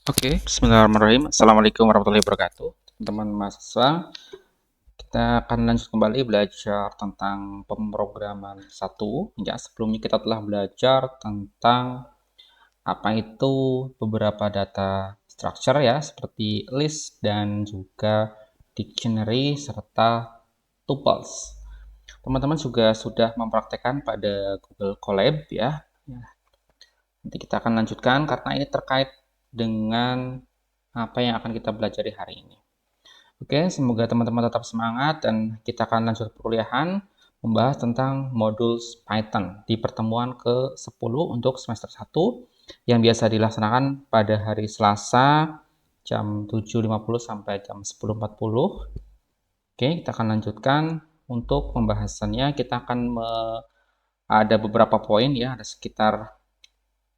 Oke, bismillahirrahmanirrahim. Assalamualaikum warahmatullahi wabarakatuh. Teman-teman mahasiswa, kita akan lanjut kembali belajar tentang pemrograman satu. Ya, sebelumnya kita telah belajar tentang apa itu beberapa data structure ya, seperti list dan juga dictionary serta tuples. Teman-teman juga sudah mempraktekkan pada Google Colab ya. Nanti kita akan lanjutkan karena ini terkait dengan apa yang akan kita pelajari hari ini. Oke, semoga teman-teman tetap semangat dan kita akan lanjut perkuliahan membahas tentang modul Python di pertemuan ke-10 untuk semester 1 yang biasa dilaksanakan pada hari Selasa jam 7.50 sampai jam 10.40. Oke, kita akan lanjutkan untuk pembahasannya. Kita akan ada beberapa poin ya, ada sekitar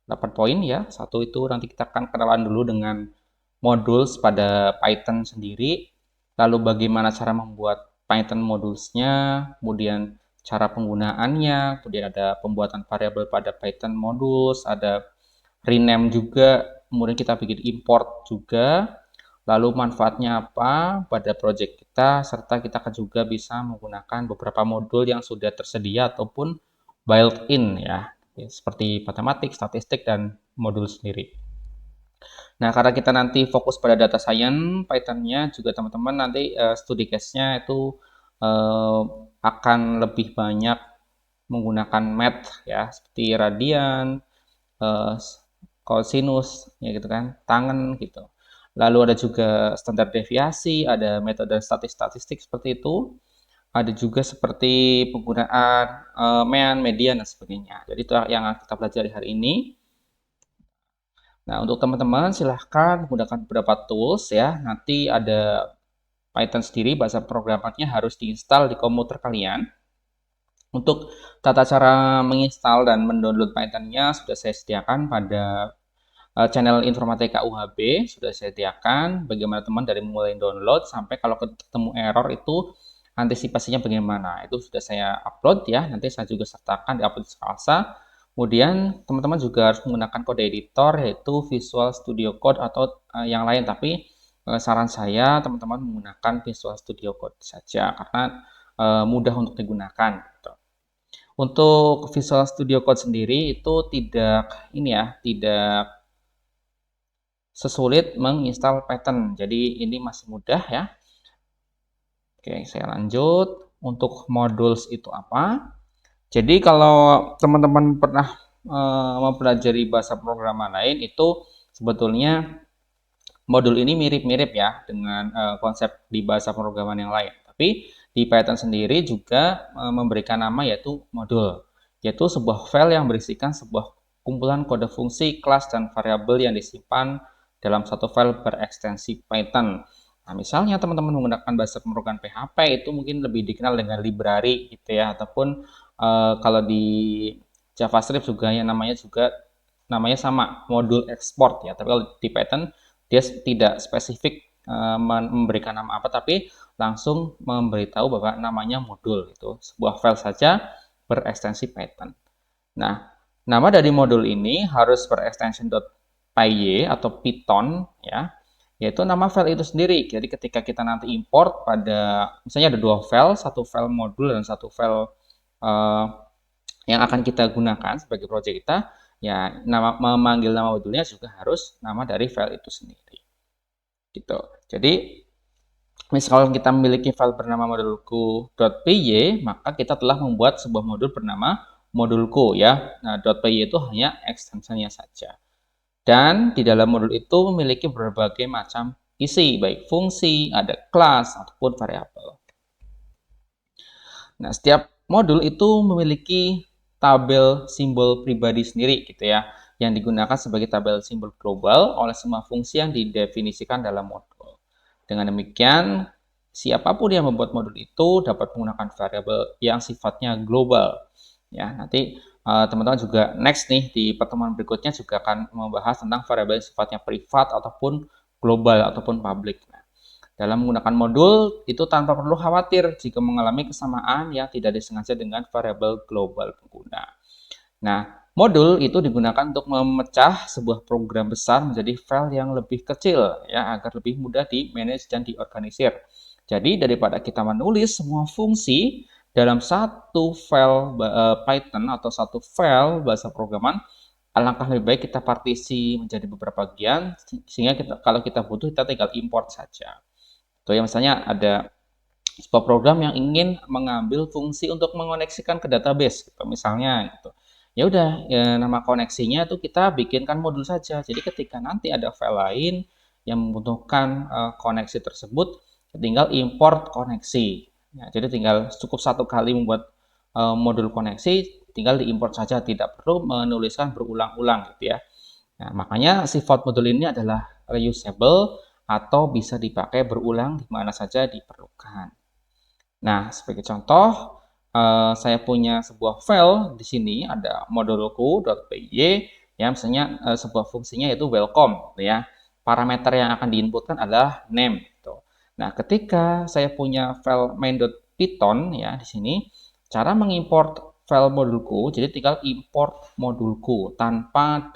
8 poin ya. Satu itu nanti kita akan kenalan dulu dengan modules pada Python sendiri, lalu bagaimana cara membuat Python modulesnya, kemudian cara penggunaannya, kemudian ada pembuatan variabel pada Python modules, ada rename juga, kemudian kita bikin import juga, lalu manfaatnya apa pada project kita, serta kita akan juga bisa menggunakan beberapa modul yang sudah tersedia ataupun built-in ya, seperti matematik, statistik, dan modul sendiri. Nah, karena kita nanti fokus pada data science, Python-nya juga teman-teman nanti studi case-nya itu uh, akan lebih banyak menggunakan math ya, seperti radian, uh, cosinus, ya gitu kan, tangen gitu. Lalu ada juga standar deviasi, ada metode statistik seperti itu. Ada juga seperti penggunaan mean, median, dan sebagainya. Jadi itu yang kita pelajari hari ini. Nah, untuk teman-teman silahkan menggunakan beberapa tools ya. Nanti ada Python sendiri, bahasa programnya harus diinstal di komputer kalian. Untuk tata cara menginstal dan mendownload Python-nya sudah saya sediakan pada channel Informatika UHB, sudah saya sediakan bagaimana teman dari mulai download sampai kalau ketemu error itu antisipasinya bagaimana. Itu sudah saya upload ya, nanti saya juga sertakan di upload Salsa. Kemudian teman-teman juga harus menggunakan kode editor yaitu Visual Studio Code atau yang lain, tapi saran saya teman-teman menggunakan Visual Studio Code saja karena mudah untuk digunakan gitu. Untuk Visual Studio Code sendiri itu tidak ini ya, tidak sesulit menginstal Python. Jadi ini masih mudah ya. Oke, saya lanjut. Untuk modules itu apa? Jadi kalau teman-teman pernah mempelajari bahasa programan lain itu sebetulnya modul ini mirip-mirip ya dengan konsep di bahasa programan yang lain. Tapi di Python sendiri juga memberikan nama yaitu modul, yaitu sebuah file yang berisikan sebuah kumpulan kode fungsi, kelas, dan variabel yang disimpan dalam satu file berekstensi Python. Nah, misalnya teman-teman menggunakan bahasa pemrograman PHP itu mungkin lebih dikenal dengan library gitu ya, ataupun kalau di JavaScript juga ya namanya sama modul export ya. Tapi kalau di Python dia tidak spesifik memberikan nama apa, tapi langsung memberitahu bahwa namanya modul itu sebuah file saja berekstensi Python. Nah, nama dari modul ini harus berextension .py atau Python ya, yaitu nama file itu sendiri. Jadi ketika kita nanti import pada misalnya ada dua file, satu file modul dan satu file uh, yang akan kita gunakan sebagai project kita, ya memanggil nama modulnya juga harus nama dari file itu sendiri. Gitu. Jadi misalkan kita memiliki file bernama modulku.py, maka kita telah membuat sebuah modul bernama modulku ya. Nah, .py itu hanya ekstensinya saja. Dan di dalam modul itu memiliki berbagai macam isi, baik fungsi, ada kelas, ataupun variabel. Nah, setiap modul itu memiliki tabel simbol pribadi sendiri gitu ya, yang digunakan sebagai tabel simbol global oleh semua fungsi yang didefinisikan dalam modul. Dengan demikian, siapapun yang membuat modul itu dapat menggunakan variabel yang sifatnya global. Ya, nanti teman-teman juga next nih di pertemuan berikutnya juga akan membahas tentang variabel yang sifatnya privat ataupun global ataupun public. Nah, dalam menggunakan modul itu tanpa perlu khawatir jika mengalami kesamaan yang tidak disengaja dengan variabel global pengguna. Nah, Modul itu digunakan untuk memecah sebuah program besar menjadi file yang lebih kecil ya agar lebih mudah di-manage dan diorganisir. Jadi daripada kita menulis semua fungsi dalam satu file Python atau satu file bahasa programan, alangkah lebih baik kita partisi menjadi beberapa bagian sehingga kalau kita butuh kita tinggal import saja. Tuh ya, misalnya ada sebuah program yang ingin mengambil fungsi untuk mengoneksikan ke database gitu, misalnya gitu. Ya udah, ya, nama koneksinya itu kita bikinkan modul saja. Jadi ketika nanti ada file lain yang membutuhkan koneksi tersebut, tinggal import koneksi. Ya, jadi tinggal cukup satu kali membuat modul koneksi, tinggal diimport saja, tidak perlu menuliskan berulang-ulang gitu ya. Nah, makanya sifat modul ini adalah reusable atau bisa dipakai berulang di mana saja diperlukan. Nah, sebagai contoh, saya punya sebuah file di sini ada modulku.py ya, misalnya sebuah fungsinya yaitu welcome gitu ya. Parameter yang akan diinputkan adalah name gitu. Nah, ketika saya punya file main.python ya di sini, cara mengimport file modulku, jadi tinggal import modulku tanpa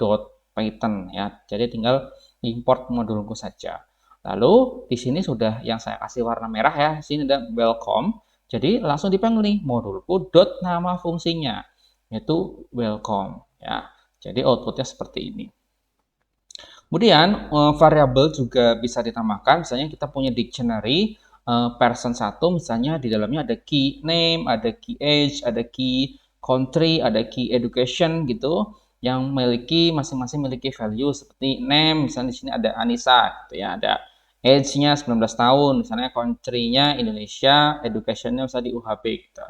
.python ya. Jadi tinggal import modulku saja. Lalu di sini sudah yang saya kasih warna merah ya, di sini ada welcome. Jadi langsung dipanggil nih modulku dot nama fungsinya yaitu welcome ya. Jadi outputnya seperti ini. Kemudian variabel juga bisa ditambahkan. Misalnya kita punya dictionary person 1, misalnya di dalamnya ada key name, ada key age, ada key country, ada key education gitu yang masing-masing memiliki value seperti name, misalnya di sini ada Anissa gitu ya, ada age-nya 19 tahun, misalnya country-nya Indonesia, education-nya misalnya di UHB gitu.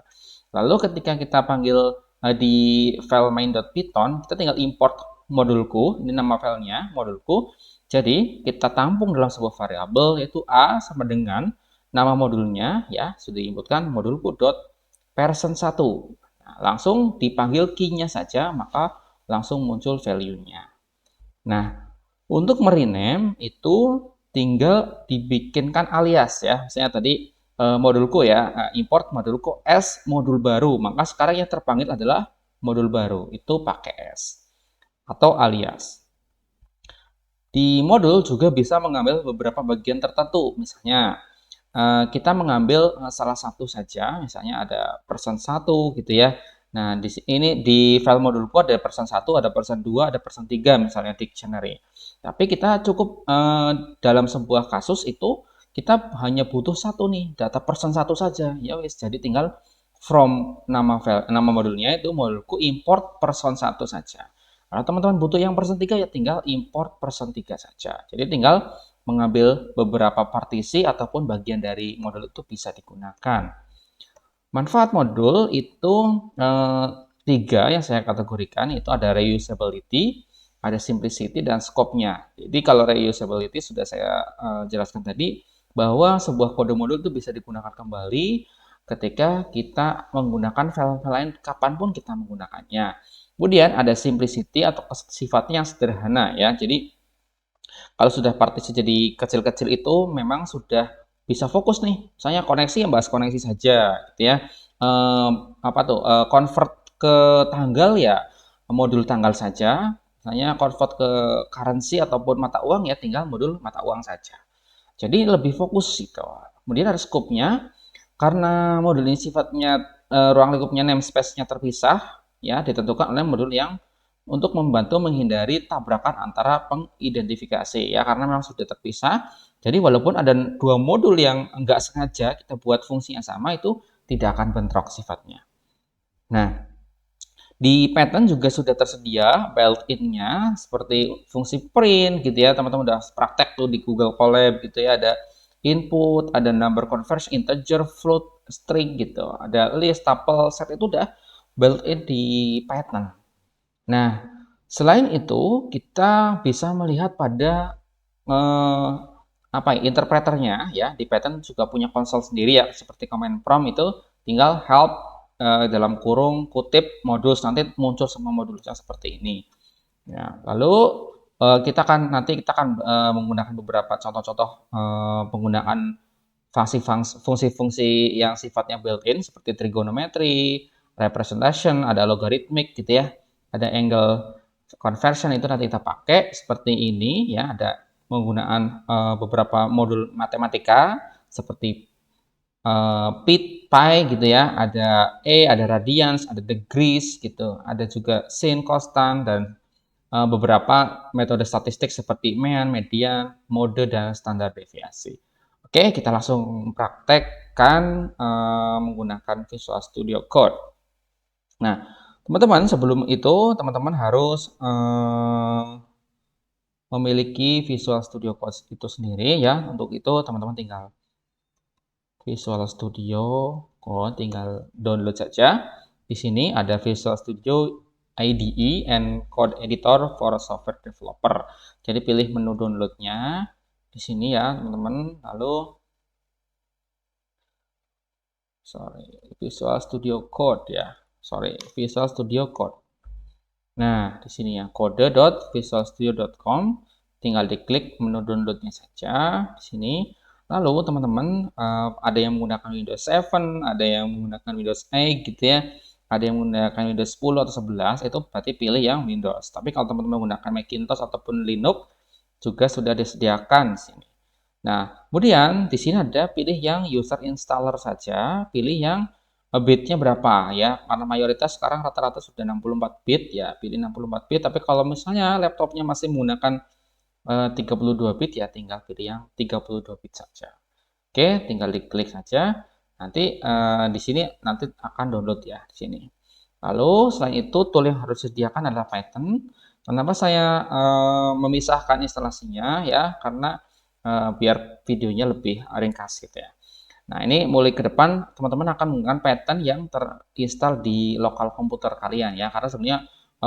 Lalu ketika kita panggil di file main.python, kita tinggal import modulku, ini nama filenya, modulku. Jadi kita tampung dalam sebuah variabel yaitu A sama dengan nama modulnya ya, sudah diinputkan modulku dot person 1. Nah, langsung dipanggil key-nya saja, maka langsung muncul value-nya. Nah, untuk merename itu tinggal dibikinkan alias ya. Misalnya tadi modulku ya, import modulku as modul baru. Maka sekarang yang terpanggil adalah modul baru. Itu pakai as atau alias. Di modul juga bisa mengambil beberapa bagian tertentu. Misalnya kita mengambil salah satu saja, misalnya ada person 1 gitu ya. Nah, di file modulku ada person 1, ada person 2, ada person 3 misalnya dictionary. Tapi kita cukup dalam sebuah kasus itu kita hanya butuh satu nih, data person 1 saja. Ya wis, jadi tinggal from nama modulnya itu modulku import person 1 saja. Kalau teman-teman butuh yang person 3 ya tinggal import person 3 saja. Jadi tinggal mengambil beberapa partisi ataupun bagian dari modul itu bisa digunakan. Manfaat modul itu tiga yang saya kategorikan, itu ada reusability, ada simplicity, dan scope-nya. Jadi kalau reusability sudah saya jelaskan tadi, bahwa sebuah kode modul itu bisa digunakan kembali ketika kita menggunakan file-file lain kapanpun kita menggunakannya. Kemudian ada simplicity atau sifatnya yang sederhana ya. Jadi kalau sudah partisi jadi kecil-kecil itu memang sudah bisa fokus nih. Misalnya koneksi yang bahas koneksi saja gitu ya. Convert ke tanggal ya modul tanggal saja. Misalnya convert ke currency ataupun mata uang ya tinggal modul mata uang saja. Jadi lebih fokus gitu. Kemudian ada scope-nya. Karena modul ini sifatnya ruang lingkupnya namespace-nya terpisah ya, ditentukan oleh modul yang untuk membantu menghindari tabrakan antara pengidentifikasi ya, karena memang sudah terpisah. Jadi walaupun ada dua modul yang enggak sengaja kita buat fungsi yang sama, itu tidak akan bentrok sifatnya. Nah, di Python juga sudah tersedia built-in-nya seperti fungsi print gitu ya, teman-teman udah praktek tuh di Google Colab gitu ya, ada input, ada number conversion, integer, float, string gitu, ada list, tuple, set, itu udah built-in di Python. Nah, selain itu kita bisa melihat pada interpreternya ya. Di Python juga punya konsol sendiri ya, seperti command prompt itu tinggal help dalam kurung kutip modus, nanti muncul semua modulnya seperti ini. Ya, lalu kita akan menggunakan beberapa contoh-contoh penggunaan fungsi-fungsi yang sifatnya built-in seperti trigonometry, representation, ada logarithmic gitu ya. ada angle conversion itu nanti kita pakai seperti ini ya, ada penggunaan beberapa modul matematika seperti pi gitu ya, ada ada radians, ada degrees gitu, ada juga sin, costan, dan beberapa metode statistik seperti mean, median, mode, dan standar deviasi. Oke, kita langsung praktekkan menggunakan Visual Studio Code. Nah, teman-teman, sebelum itu teman-teman harus memiliki Visual Studio Code itu sendiri ya. Untuk itu teman-teman tinggal Visual Studio Code, tinggal download saja. Di sini ada Visual Studio IDE and Code Editor for Software Developer. Jadi pilih menu downloadnya di sini ya teman-teman. Lalu Visual Studio Code ya. Visual Studio Code. Nah, di sini ya, kode.visualstudio.com, tinggal diklik menu downloadnya saja di sini. Lalu teman-teman ada yang menggunakan Windows 7, ada yang menggunakan Windows 8 gitu ya, ada yang menggunakan Windows 10 atau 11, itu berarti pilih yang Windows. Tapi kalau teman-teman menggunakan Macintosh ataupun Linux juga sudah disediakan di sini. Nah, kemudian di sini ada pilih yang user installer saja, pilih yang bitnya berapa ya, karena mayoritas sekarang rata-rata sudah 64 bit ya, pilih 64 bit, tapi kalau misalnya laptopnya masih menggunakan 32 bit ya, tinggal pilih yang 32 bit saja. Oke, tinggal diklik saja, nanti di sini nanti akan download ya di sini. Lalu selain itu tool yang harus disediakan adalah Python. Kenapa saya memisahkan instalasinya ya, karena biar videonya lebih ringkas gitu ya. Nah, ini mulai ke depan teman-teman akan menggunakan Python yang terinstall di lokal komputer kalian ya, karena sebenarnya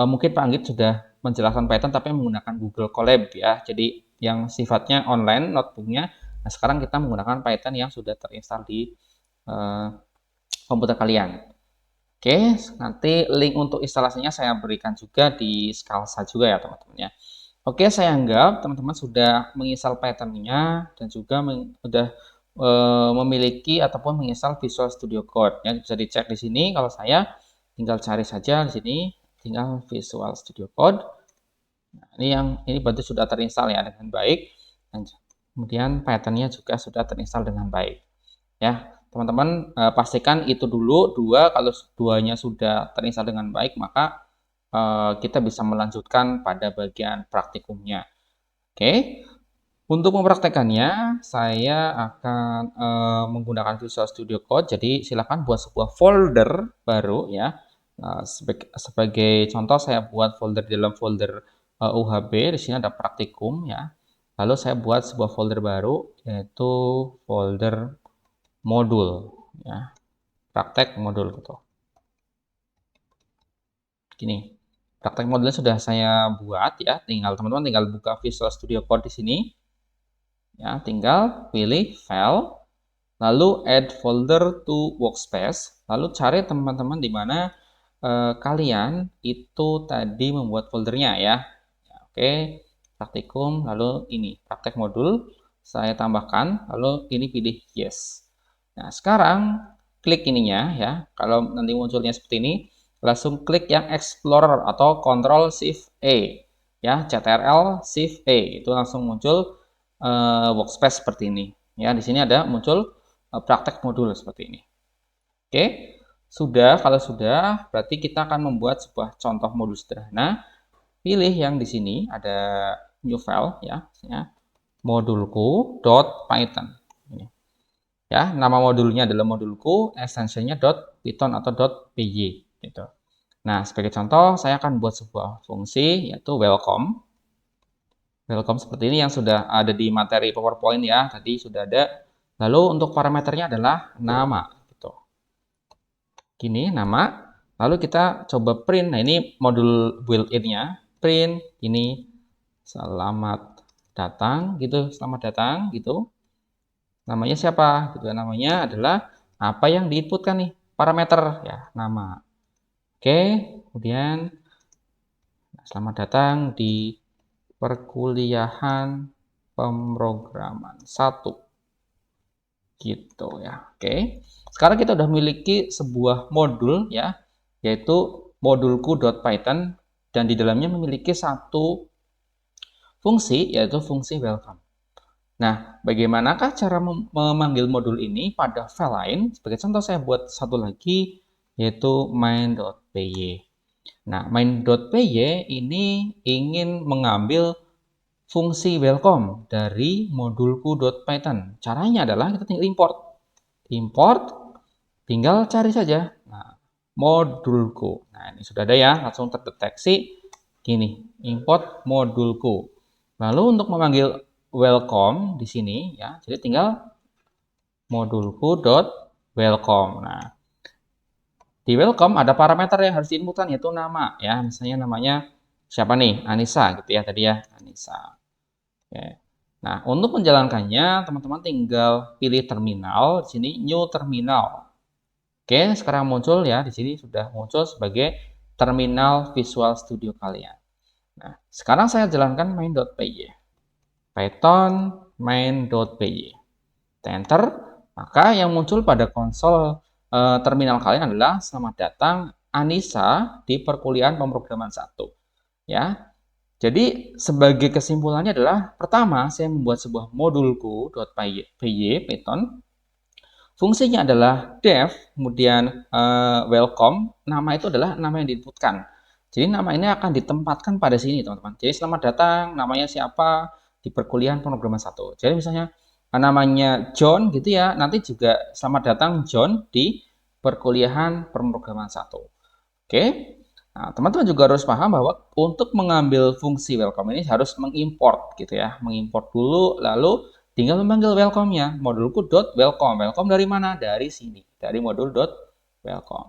mungkin Pak Anggit sudah menjelaskan Python tapi menggunakan Google Colab ya, jadi yang sifatnya online notebooknya. Nah, sekarang kita menggunakan Python yang sudah terinstall di komputer kalian. Oke, nanti link untuk instalasinya saya berikan juga di Scalsa juga ya teman-teman ya. Oke, saya anggap teman-teman sudah menginstal Python-nya dan juga sudah memiliki ataupun menginstal Visual Studio Code. Ya, bisa dicek di sini. Kalau saya tinggal cari saja di sini, tinggal Visual Studio Code. Nah, ini berarti sudah terinstall ya dengan baik. Dan kemudian Python-nya juga sudah terinstall dengan baik. Ya, teman-teman pastikan itu dulu dua. Kalau duanya sudah terinstall dengan baik, maka kita bisa melanjutkan pada bagian praktikumnya. Oke, untuk mempraktekannya saya akan menggunakan Visual Studio Code. Jadi silakan buat sebuah folder baru ya. Sebagai contoh saya buat folder di dalam folder UHB. Di sini ada praktikum ya. Lalu saya buat sebuah folder baru yaitu folder modul ya. Praktek modul gitu. Gini. Praktek modulnya sudah saya buat ya, teman-teman tinggal buka Visual Studio Code di sini. Ya, tinggal pilih file, lalu add folder to workspace, lalu cari teman-teman di mana kalian itu tadi membuat foldernya ya. Oke, praktikum, lalu ini praktek modul saya tambahkan, lalu ini pilih yes. Nah, sekarang klik ininya ya. Kalau nanti munculnya seperti ini, langsung klik yang Explorer atau Ctrl Shift E ya, Ctrl Shift E itu langsung muncul workspace seperti ini ya. Di sini ada muncul praktek modul seperti ini. Oke, kalau sudah berarti kita akan membuat sebuah contoh modul sederhana. Pilih yang di sini ada new file ya, modulku.python ini. Ya, nama modulnya adalah modulku, extensionnya .python atau .py gitu. Nah, sebagai contoh saya akan buat sebuah fungsi yaitu welcome. Welcome seperti ini yang sudah ada di materi PowerPoint ya, tadi sudah ada. Lalu untuk parameternya adalah nama gitu. Gini nama. Lalu kita coba print. Nah, ini modul built-in-nya. Print ini selamat datang gitu, selamat datang gitu. Namanya siapa? Gitu. Namanya adalah apa yang diinputkan nih, parameter ya, nama. Oke, kemudian selamat datang di perkuliahan pemrograman 1. Gitu ya. Oke. Sekarang kita sudah memiliki sebuah modul ya, yaitu modulku.python dan di dalamnya memiliki satu fungsi, yaitu fungsi welcome. Nah, bagaimanakah cara memanggil modul ini pada file lain? Sebagai contoh, saya buat satu lagi, yaitu main.py. Nah, main.py ini ingin mengambil fungsi welcome dari modulku.python. Caranya adalah kita tinggal import. Import, tinggal cari saja. Nah, modulku. Nah, ini sudah ada ya, langsung terdeteksi. Gini, import modulku. Lalu untuk memanggil welcome di sini ya, jadi tinggal modulku.welcome. Nah, di welcome ada parameter yang harus diinputkan, yaitu nama ya. Misalnya namanya siapa nih? Anissa gitu ya tadi ya, Anissa. Oke. Nah, untuk menjalankannya teman-teman tinggal pilih terminal, di sini new terminal. Oke, sekarang muncul ya, di sini sudah muncul sebagai terminal Visual Studio kalian. Nah, sekarang saya jalankan main.py. Python main.py. Enter, maka yang muncul pada konsol terminal kalian adalah selamat datang Anissa di perkuliahan pemrograman 1. Ya. Jadi sebagai kesimpulannya adalah pertama saya membuat sebuah modulku.py Python. Fungsinya adalah def, kemudian welcome, nama itu adalah nama yang diinputkan. Jadi nama ini akan ditempatkan pada sini teman-teman. Jadi selamat datang, namanya siapa di perkuliahan pemrograman 1. Jadi misalnya namanya John gitu ya, nanti juga selamat datang John di perkuliahan pemrograman 1. Oke. Nah, teman-teman juga harus paham bahwa untuk mengambil fungsi welcome ini harus mengimport gitu ya. Mengimport dulu, lalu tinggal memanggil welcome-nya. Modulku.welcome. Welcome dari mana? Dari sini. Dari modul.welcome.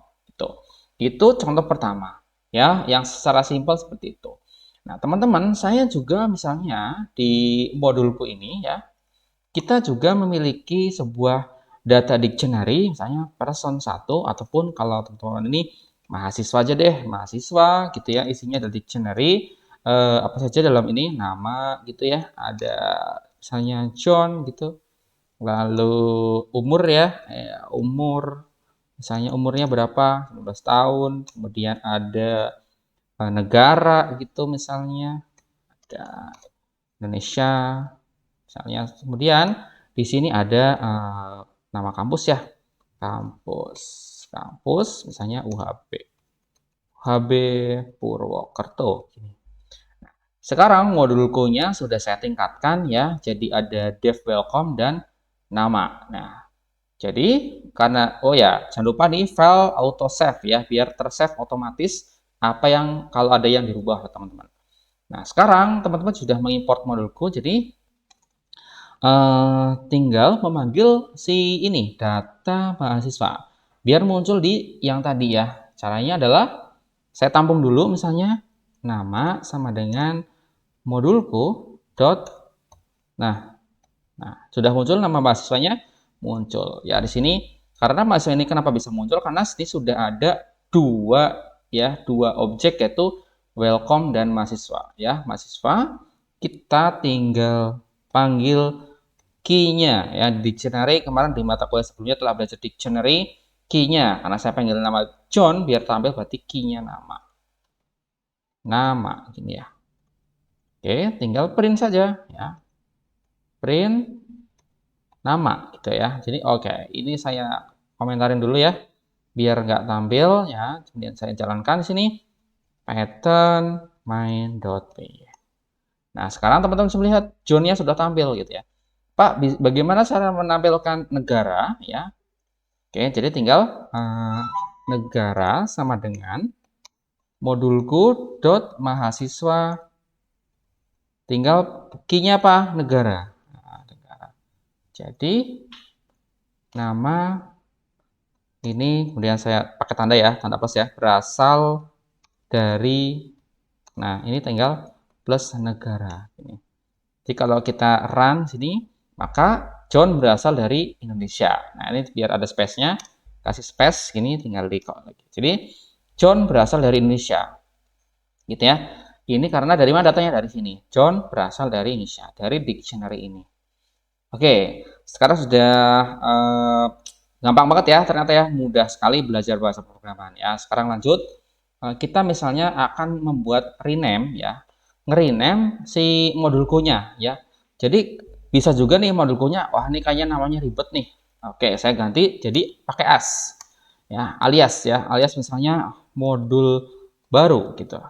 Itu contoh pertama. Ya, yang secara simpel seperti itu. Nah, teman-teman, saya juga misalnya di modulku ini ya, kita juga memiliki sebuah data dictionary, misalnya person 1, ataupun kalau teman-teman ini mahasiswa aja deh, mahasiswa gitu ya, isinya ada dictionary, apa saja dalam ini, nama gitu ya, ada misalnya John gitu, lalu umur ya, umur, misalnya umurnya berapa, 19 tahun, kemudian ada negara gitu misalnya, ada Indonesia, misalnya, kemudian di sini ada nama kampus ya, kampus misalnya UHB Purwokerto. Sekarang modulku-nya sudah saya tingkatkan ya, jadi ada dev welcome dan nama. Nah, jadi karena jangan lupa nih file auto save ya, biar tersave otomatis apa yang kalau ada yang dirubah teman-teman. Nah, sekarang teman-teman sudah mengimport modulku, jadi tinggal memanggil si ini data mahasiswa biar muncul di yang tadi ya. Caranya adalah saya tampung dulu misalnya nama sama dengan modulku nah sudah muncul nama mahasiswanya, muncul ya di sini. Karena mahasiswa ini kenapa bisa muncul, karena sini sudah ada dua objek, yaitu welcome dan mahasiswa ya. Mahasiswa kita tinggal panggil key-nya ya. Dictionary kemarin di mata kuliah sebelumnya telah belajar dictionary, key-nya karena saya panggil nama John biar tampil berarti key-nya nama gini ya. Oke, tinggal print saja ya, print nama gitu ya. Jadi ini saya komentarin dulu ya biar nggak tampil ya. Kemudian saya jalankan di sini Python main.py. Nah, sekarang teman-teman bisa melihat John-nya sudah tampil gitu ya. Pak, bagaimana cara menampilkan negara ya? Oke, jadi tinggal negara sama dengan modulku mahasiswa, tinggal key-nya apa? Negara. Negara. Jadi nama ini kemudian saya pakai tanda ya, tanda plus ya, berasal dari, nah ini tinggal plus negara. Jadi kalau kita run sini, maka John berasal dari Indonesia. Nah ini biar ada space-nya, kasih space, ini tinggal di lagi. Jadi John berasal dari Indonesia, gitu ya. Ini karena dari mana datanya? Dari sini. John berasal dari Indonesia, dari dictionary ini. Oke, sekarang sudah gampang banget ya, ternyata ya, mudah sekali belajar bahasa pemrograman ya. Sekarang lanjut, kita misalnya akan membuat rename ya, nge-rename si modul Q-nya ya. Jadi bisa juga nih modul Q-nya, wah ini kayaknya namanya ribet nih. Oke, saya ganti jadi pakai as ya, alias misalnya modul baru gitu.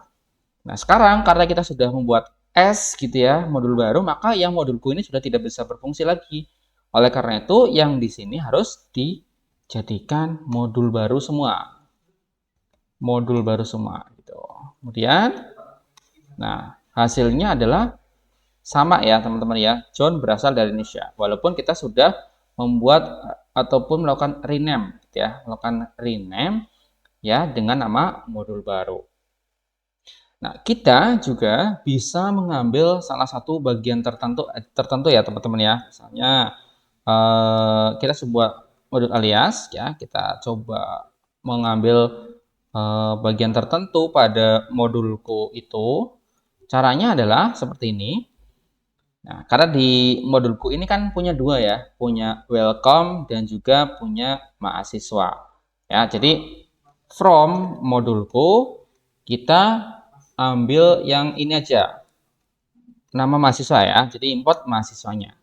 Nah, sekarang karena kita sudah membuat S gitu ya, modul baru, maka yang modul Q ini sudah tidak bisa berfungsi lagi. Oleh karena itu, yang di sini harus dijadikan modul baru semua. Modul baru semua gitu. Kemudian, nah, hasilnya adalah sama ya, teman-teman ya. John berasal dari Indonesia. Walaupun kita sudah membuat ataupun melakukan rename gitu ya, melakukan rename ya dengan nama modul baru. Nah, kita juga bisa mengambil salah satu bagian tertentu ya, teman-teman ya. Misalnya kita sebuah modul alias ya, kita coba mengambil bagian tertentu pada modulku itu. Caranya adalah seperti ini. Nah, karena di modulku ini kan punya dua ya, punya welcome dan juga punya mahasiswa. Ya, jadi from modulku kita ambil yang ini aja, nama mahasiswa ya. Jadi import mahasiswanya.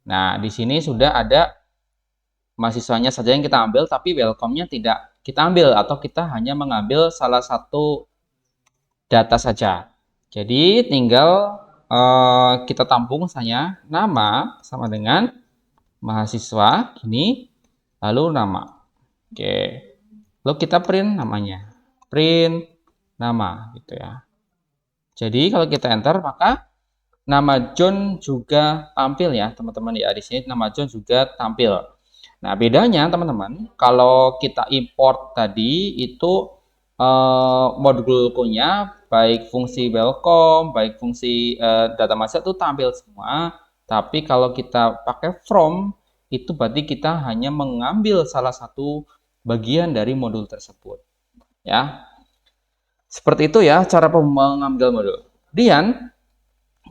Nah, di sini sudah ada mahasiswanya saja yang kita ambil, tapi welcome-nya tidak kita ambil atau kita hanya mengambil salah satu data saja. Jadi tinggal kita tampung misalnya nama sama dengan mahasiswa ini lalu nama. Oke. Lalu kita print namanya. Print nama gitu ya. Jadi kalau kita enter maka nama John juga tampil ya, teman-teman ya. Di sini nama John juga tampil. Nah, bedanya teman-teman, kalau kita import tadi itu modul punya baik fungsi welcome, baik fungsi data mahasiswa itu tampil semua. Tapi kalau kita pakai from, itu berarti kita hanya mengambil salah satu bagian dari modul tersebut. Ya, seperti itu ya cara mengambil modul. Kemudian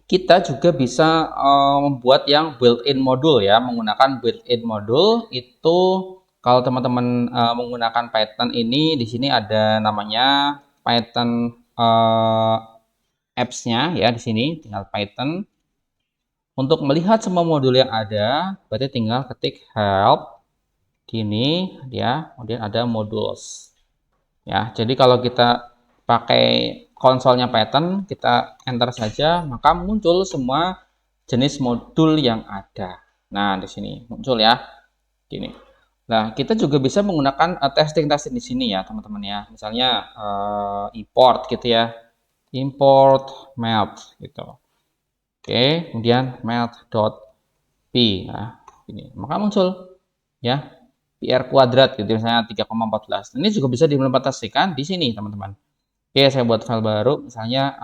kita juga bisa membuat yang built-in modul ya, menggunakan built-in modul itu kalau teman-teman menggunakan Python ini di sini ada namanya Python apps-nya ya, di sini tinggal Python. Untuk melihat semua modul yang ada, berarti tinggal ketik help gini ya, kemudian ada modules. Ya, jadi kalau kita pakai konsolnya Python, kita enter saja, maka muncul semua jenis modul yang ada. Nah, di sini muncul ya. Gini. Nah, kita juga bisa menggunakan testing di sini ya, teman-teman ya. Misalnya import gitu ya. Import melt gitu. Oke, kemudian melt.p ya. Ini. Maka muncul ya PR kuadrat gitu misalnya 3,14. Ini juga bisa diimplementasikan di sini, teman-teman. Oke, saya buat file baru, misalnya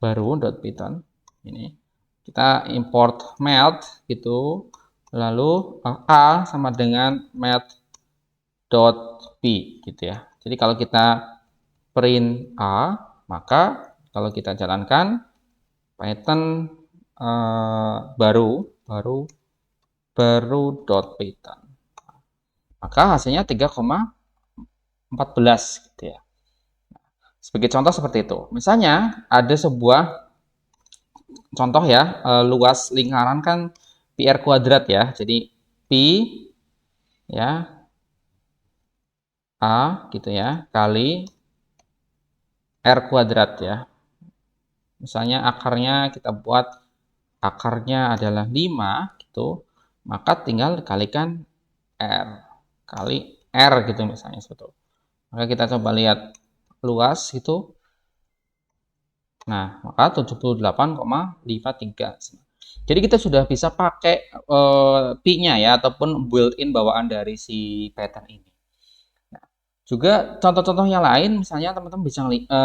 baru.python. Ini kita import melt gitu, lalu a sama dengan melt.p gitu ya. Jadi kalau kita print a, maka kalau kita jalankan Python baru.python, maka hasilnya 3,14 gitu ya. Sebagai contoh seperti itu. Misalnya ada sebuah contoh ya, luas lingkaran kan PR kuadrat ya. Jadi P ya A gitu ya kali R kuadrat ya. Misalnya akarnya kita buat akarnya adalah 5 gitu, maka tinggal dikalikan R kali R gitu misalnya seperti itu. Maka kita coba lihat luas gitu. Nah, maka 78,53. Jadi kita sudah bisa pakai Pi-nya ya ataupun built-in bawaan dari si Python ini. Nah, juga contoh-contoh yang lain misalnya teman-teman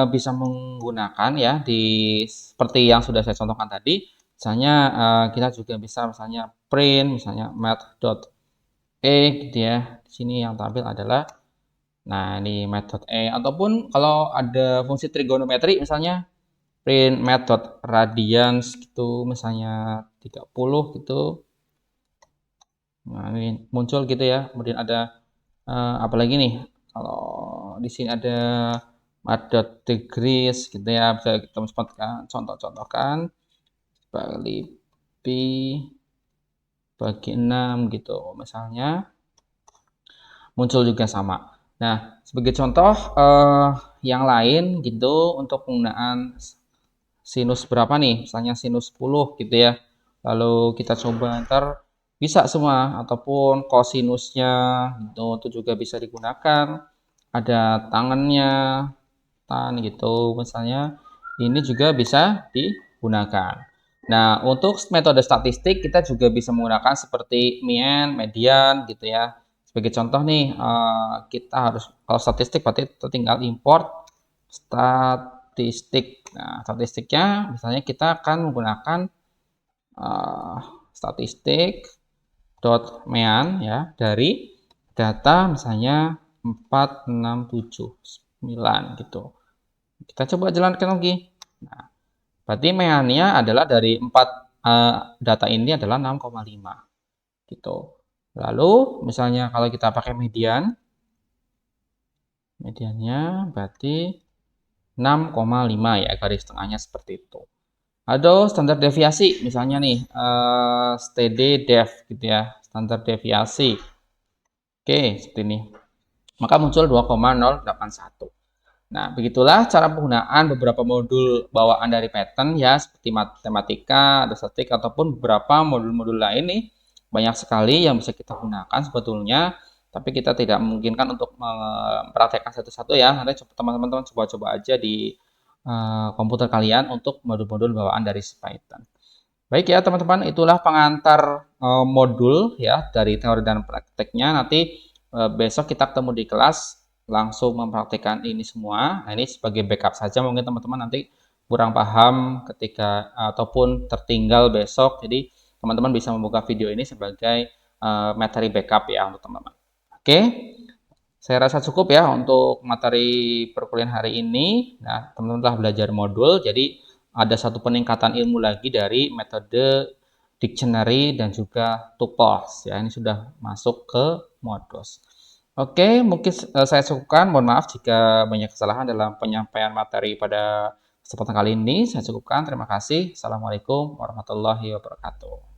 bisa menggunakan ya di seperti yang sudah saya contohkan tadi. Misalnya kita juga bisa misalnya print misalnya math.e gitu ya. Di sini yang tampil adalah nah ini math.e ataupun kalau ada fungsi trigonometri misalnya print math.radians gitu misalnya 30 gitu. Nah, ini muncul gitu ya. Kemudian ada apalagi nih kalau di sini ada degrees gitu ya, bisa kita sebutkan contoh-contohkan bagi pi bagi 6 gitu misalnya, muncul juga sama. Nah, sebagai contoh yang lain gitu untuk penggunaan sinus berapa nih, misalnya sinus 10 gitu ya. Lalu kita coba ntar bisa semua, ataupun kosinusnya gitu, itu juga bisa digunakan. Ada tangannya, tan gitu misalnya, ini juga bisa digunakan. Nah, untuk metode statistik kita juga bisa menggunakan seperti mean, median gitu ya. Sebagai contoh nih, kita harus kalau statistik berarti kita tinggal import statistik. Nah, statistiknya misalnya kita akan menggunakan uh, statistik dot mean ya dari data misalnya 4, 6, 7, 9 gitu. Kita coba jalankan lagi. Nah, berarti meannya adalah dari 4 data ini adalah 6,5 gitu. Lalu misalnya kalau kita pakai median, mediannya berarti 6,5 ya, garis tengahnya seperti itu. Ada standar deviasi, misalnya nih steady dev gitu ya, standar deviasi. Oke, seperti ini. Maka muncul 2,081. Nah, begitulah cara penggunaan beberapa modul bawaan dari Python ya, seperti matematika, ada statistik, ataupun beberapa modul-modul lain nih. Banyak sekali yang bisa kita gunakan sebetulnya, tapi kita tidak memungkinkan untuk mempraktekkan satu-satu ya. Nanti teman-teman coba-coba aja di komputer kalian untuk modul-modul bawaan dari Python. Baik ya teman-teman, itulah pengantar modul ya dari teori dan prakteknya. Nanti besok kita ketemu di kelas langsung mempraktikkan ini semua. Nah, ini sebagai backup saja, mungkin teman-teman nanti kurang paham ketika ataupun tertinggal besok. Jadi teman-teman bisa membuka video ini sebagai materi backup ya untuk teman-teman. Oke, saya rasa cukup ya untuk materi perkuliahan hari ini. Nah, teman-teman telah belajar modul, jadi ada satu peningkatan ilmu lagi dari metode dictionary dan juga tuples ya. Ini sudah masuk ke modus. Oke, mungkin saya cukupkan. Mohon maaf jika banyak kesalahan dalam penyampaian materi pada kesempatan kali ini. Saya cukupkan. Terima kasih. Assalamualaikum warahmatullahi wabarakatuh.